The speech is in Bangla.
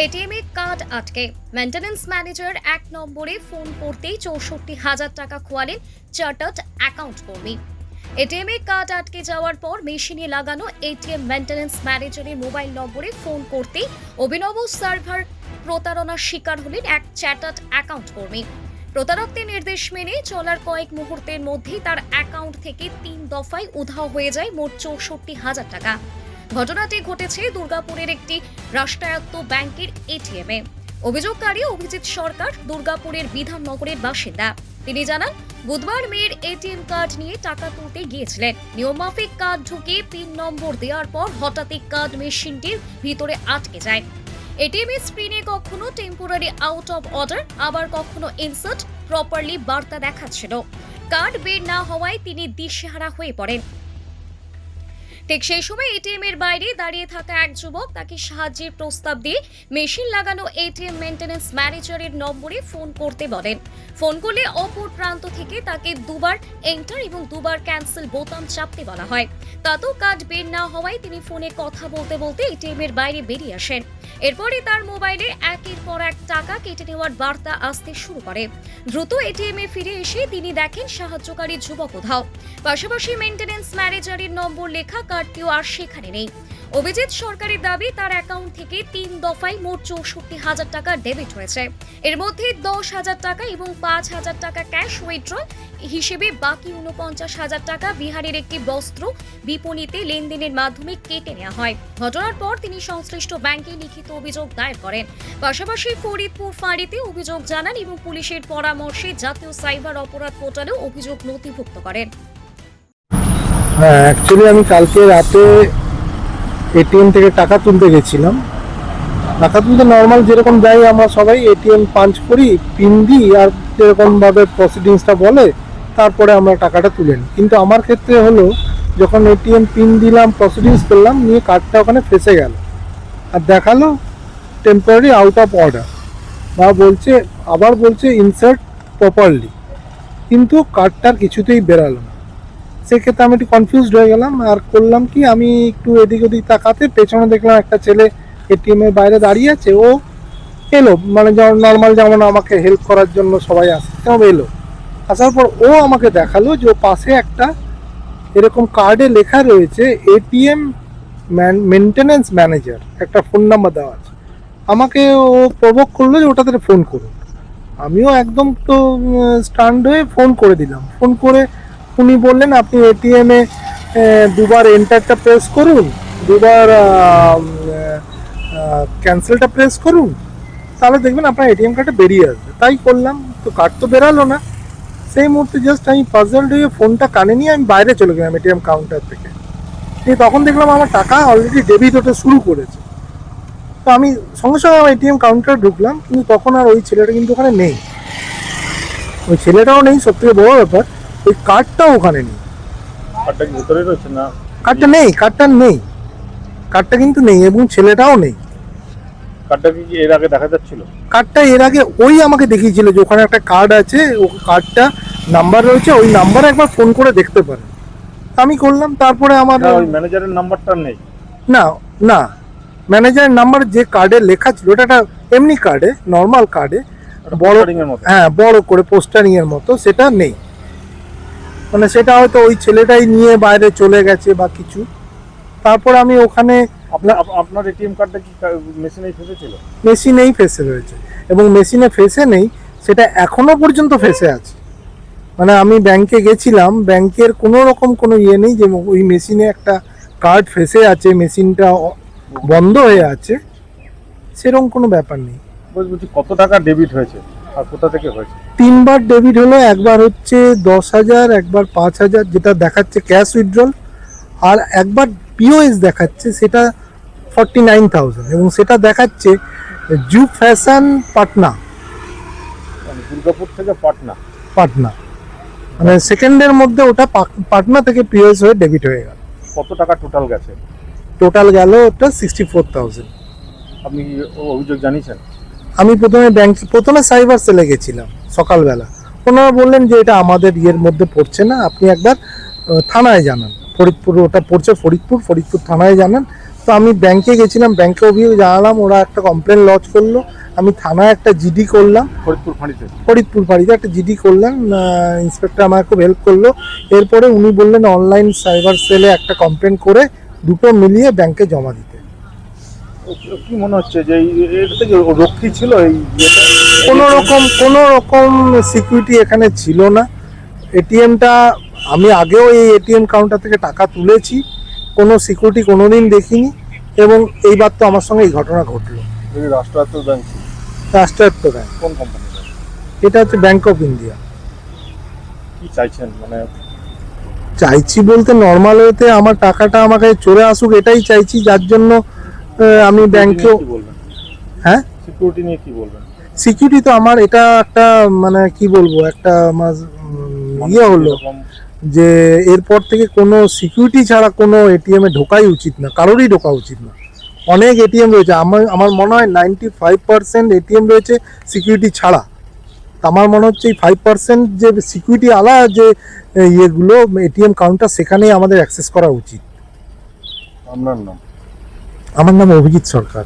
এটিএমে কার্ড আটকে মেইনটেনেন্স ম্যানেজার ১ নম্বরে ফোন করতেই ৬৪,০০০ টাকা খোয়ালেন চার্টার্ড অ্যাকাউন্ট কর্মী। এটিএমে কার্ড আটকে যাওয়ার পর মেশিনে লাগানো এটিএম মেইনটেনেন্স ম্যানেজারের মোবাইল নম্বরে ফোন করতেই অভিনব সার্ভার প্রতারণার শিকার হলেন এক চার্টার্ড অ্যাকাউন্ট কর্মী। প্রতারকদের নির্দেশ মেনে চলার কয়েক মুহূর্তের মধ্যেই তার অ্যাকাউন্ট থেকে ৩ দফায় উধাও হয়ে যায় মোট ৬৪,০০০ টাকা। ঘটনাটি ঘটেছে দুর্গাপুরের একটি রাষ্ট্রায়ত্ত ব্যাংকের এটিএমে। অভিযোগকারী অভিজিৎ সরকার দুর্গাপুরের বিধাননগরের বাসিন্দা। তিনি জানান, বুধবার মেয়ের এটিএম কার্ড নিয়ে টাকা তুলতে গিয়েছিলেন। নিয়মমাফিক কার্ড ঢুকিয়ে পিন নম্বর দেওয়ার পর হঠাৎই কার্ড মেশিনটির ভিতরে আটকে যায়। এটিএম এর স্ক্রিনে কখনো টেম্পোরারি আউট অফ অর্ডার, আবার কখনো ইনসার্ট প্রপারলি বার্তা দেখাচ্ছিল। কার্ড বের না হওয়ায় তিনি দিশেহারা হয়ে পড়েন। ঠিক সেই সময় এটিএম এর বাইরে দাঁড়িয়ে থাকা এক যুবক তাকে সাহায্যের প্রস্তাব দিয়ে মেশিন লাগানো এটিএম মেইনটেনেন্স ম্যানেজারের নম্বরে ফোন করতে বলেন। ফোন করলে অপর প্রান্ত থেকে তাকে দুবার এন্টার এবং দুবার ক্যান্সেল বোতাম চাপতে বলা হয়। তাতেও কার্ড বের না হওয়ায় তিনি ফোনে কথা বলতে বলতে এটিএম এর বাইরে বেরিয়ে আসেন। এরপরই তার মোবাইলে একের পর এক টাকা কেটে নেওয়ার বার্তা আসতে শুরু করে। দ্রুত এটিএম এ ফিরে এসে তিনি দেখেন সাহায্যকারী যুবক উধাও, পাশাপাশি মেইনটেনেন্স ম্যানেজারের নম্বর লেখা কার্ডটিও আর সেখানে নেই। অভিজিৎ সরকারের দাবি, তার অ্যাকাউন্ট থেকে ৩ দফায় মোট ৬৪,০০০ টাকা ডেবিট হয়েছে। এর মধ্যে ১০,০০০ টাকা এবং ৫,০০০ টাকা ক্যাশ উইথড্রল হিসেবে বাকি ৪৯,০০০ টাকা বিহারের একটি বস্ত্র বিপণীতে লেনদেনের মাধ্যমে কেটে নেওয়া হয়। ঘটনার পর তিনি সংশ্লিষ্ট ব্যাংকে লিখিত অভিযোগ দায়ের করেন। পাশাপাশি ফরিদপুর ফাঁড়িতে অভিযোগ জানান এবং পুলিশের পরামর্শে জাতীয় সাইবার অপরাধ পোর্টালেও অভিযোগ নথিভুক্ত করেন। হ্যাঁ, অ্যাকচুয়ালি আমি কালকে রাতে এটিএম থেকে টাকা তুলতে গেছিলাম। টাকা তুলতে নর্মাল যেরকম যাই আমরা সবাই, এটিএম পাঞ্চ করি, পিন দিই, আর যেরকমভাবে প্রসিডিংসটা বলে তারপরে আমরা টাকাটা তুলে নিই। কিন্তু আমার ক্ষেত্রে হলো, যখন এটিএম পিন দিলাম, প্রসিডিংস করলাম, নিয়ে কার্ডটা ওখানে ফেসে গেল আর দেখালো টেম্পোরারি আউট অফ অর্ডার, বা বলছে ইনসার্ট প্রপারলি, কিন্তু কার্ডটার কিছুতেই বেরালো না। সেক্ষেত্রে আমি একটু কনফিউজড হয়ে গেলাম। আর করলাম কি, আমি একটু এদিক ওদিক তাকাতে পেছনে দেখলাম একটা ছেলে এটিএম এর বাইরে দাঁড়িয়ে আছে। ও এলো, মানে যেমন নর্মাল যেমন আমাকে হেল্প করার জন্য সবাই আসে তেমন এলো। আসার পর ও আমাকে দেখালো যে ও পাশে একটা এরকম কার্ডে লেখা রয়েছে এটিএম মেইনটেনেন্স ম্যানেজার, একটা ফোন নাম্বার দেওয়া আছে। আমাকে ও প্রভোগ করলো যে ওটাতে ফোন করুন। আমিও একদম তো স্টান্ড হয়ে ফোন করে দিলাম। ফোন করে উনি বললেন, আপনি এটিএমে দুবার এন্টারটা প্রেস করুন, দুবার ক্যান্সেলটা প্রেস করুন, তাহলে দেখবেন আপনার এটিএম কার্ডটা বেরিয়ে আসবে। তাই করলাম, তো কার্ড তো বেরালো না। সেই মুহূর্তে জাস্ট আমি পাজলড হয়ে ফোনটা কানে নিয়ে আমি বাইরে চলে গেলাম এটিএম কাউন্টার থেকে। তখন দেখলাম আমার টাকা অলরেডি ডেবিট হতে শুরু করেছে। তো আমি সঙ্গে সঙ্গে আমার এটিএম কাউন্টারে ঢুকলাম, কিন্তু তখন আর ওই ছেলেটা কিন্তু ওখানে নেই। ওই ছেলেটাও নেই, সবথেকে বড় ব্যাপার ওই কার্ডটাও ওখানে নেই। কার্ডটা কি ভিতরে রয়েছে না? কার্ডটা নেই, কার্ডটা কিন্তু নেই, এবং ছেলেটাও নেই। কার্ডটা কি এর আগে দেখা যাচ্ছিল? কার্ডটা এর আগে ওই আমাকে দেখিয়েছিল যে ওখানে একটা কার্ড আছে, ও কার্ডটা নাম্বার রয়েছে, ওই নাম্বারে একবার ফোন করে দেখতে পারেন। আমি করলাম। তারপরে আমার ওই ম্যানেজারের নাম্বারটা নেই। না ম্যানেজারের নাম্বার যে কার্ডে লেখা ছিল, ওটা একটা এমনি কার্ডে, নর্মাল কার্ডে বড়, হ্যাঁ বড় করে পোস্টারিং এর মতো, সেটা নেই। মানে সেটা হয়তো ওই ছেলেটাই নিয়ে বাইরে চলে গেছে বা কিছু। তারপর আমি ওখানে আপনার এটিএম কার্ডটা কি মেশিনেই ফেসেছিল? মেশিনেই ফেসে রয়েছে, এবং মেশিনে ফেসে নেই সেটা এখনো পর্যন্ত ফেসে আছে। মানে আমি ব্যাংকে গেছিলাম, ব্যাংকের কোনো রকম কোনো ইয়ে নেই যে ওই মেশিনে একটা কার্ড ফেসে আছে, মেশিনটা বন্ধ হয়ে আছে, সেরকম কোনো ব্যাপার নেই। বলছি কত টাকা ডেবিট হয়েছে আর কোথা থেকে হয়েছে? 3 বার ডেবিট হলো। একবার হচ্ছে 10,000, একবার 5,000 যেটা দেখাচ্ছে ক্যাশ উইথড্রল, আর একবার পিওএস দেখাচ্ছে, সেটা 49,000, এবং সেটা দেখাচ্ছে জুব ফ্যাশন পাটনা, দুর্গাপুর থেকে পাটনা। মানে সেকেন্ডের মধ্যে ওটা পাটনা থেকে পিওএস হয়ে ডেবিট হয়ে গেল। কত টাকা টোটাল গেছে? টোটাল গেল ওটা 64,000। আপনি অভিযোগ জানিয়েছেন? আমি প্রথমে সাইবার সেলে গেছিলাম সকালবেলা। ওনারা বললেন যে এটা আমাদের ইয়ের মধ্যে পড়ছে না, আপনি একবার থানায় জানান। ওটা পড়ছে ফরিদপুর থানায় জানান। তো আমি ব্যাংকে গেছিলাম, ব্যাংকে অভিযোগ জানালাম, ওরা একটা কমপ্লেন লজ করলো, আমি থানায় একটা জিডি করলাম, ফরিদপুর ফাঁড়িতে। ফরিদপুর ফাঁড়িতে একটা জিডি করলাম। ইন্সপেক্টর আমার খুব হেল্প করলো। এরপরে উনি বললেন অনলাইন সাইবার সেলে একটা কমপ্লেন করে দুটো মিলিয়ে ব্যাংকে জমা দিতে। কি মনে হচ্ছে যে এটা থেকে রক্ষী ছিল এই ইয়েটা? কোনো রকম সিকিউরিটি এখানে ছিল না। এটিএমটা আমি আগেও এই এটিএম কাউন্টার থেকে টাকা তুলেছি, কোনো সিকিউরিটি কোনোদিন দেখিনি, এবং এইবার তো আমার সঙ্গে এই ঘটনা ঘটলো। এই রাষ্ট্রায়ত্ত ব্যাংক রাষ্ট্রায়ত্ত ব্যাংক, কোন কোম্পানি? এটা হচ্ছে ব্যাংক অফ ইন্ডিয়া। কি চাইছেন মানে? চাইছি বলতে নর্মাল ওয়েতে আমার টাকাটা আমার কাছে চলে আসুক, এটাই চাইছি, যার জন্য আমি ব্যাংকেও। কি বলবেন? হ্যাঁ, সিকিউরিটি নিয়ে কি বলবেন? সিকিউরিটি তো আমার এটা একটা মানে কি বলবো, একটা আমার ইয়ে হলো এরকম যে এরপর থেকে কোনো সিকিউরিটি ছাড়া কোনো এটিএমে ঢোকাই উচিত না, কারোরই ঢোকা উচিত না। অনেক এটিএম রয়েছে, আমার মনে হয় 95% এটিএম রয়েছে সিকিউরিটি ছাড়া। তা আমার মনে হচ্ছে এই 5% যে সিকিউরিটি আলা যে ইয়েগুলো এটিএম কাউন্টার, সেখানেই আমাদের অ্যাক্সেস করা উচিত। আপনার নাম? আমার নাম অভিজিৎ সরকার।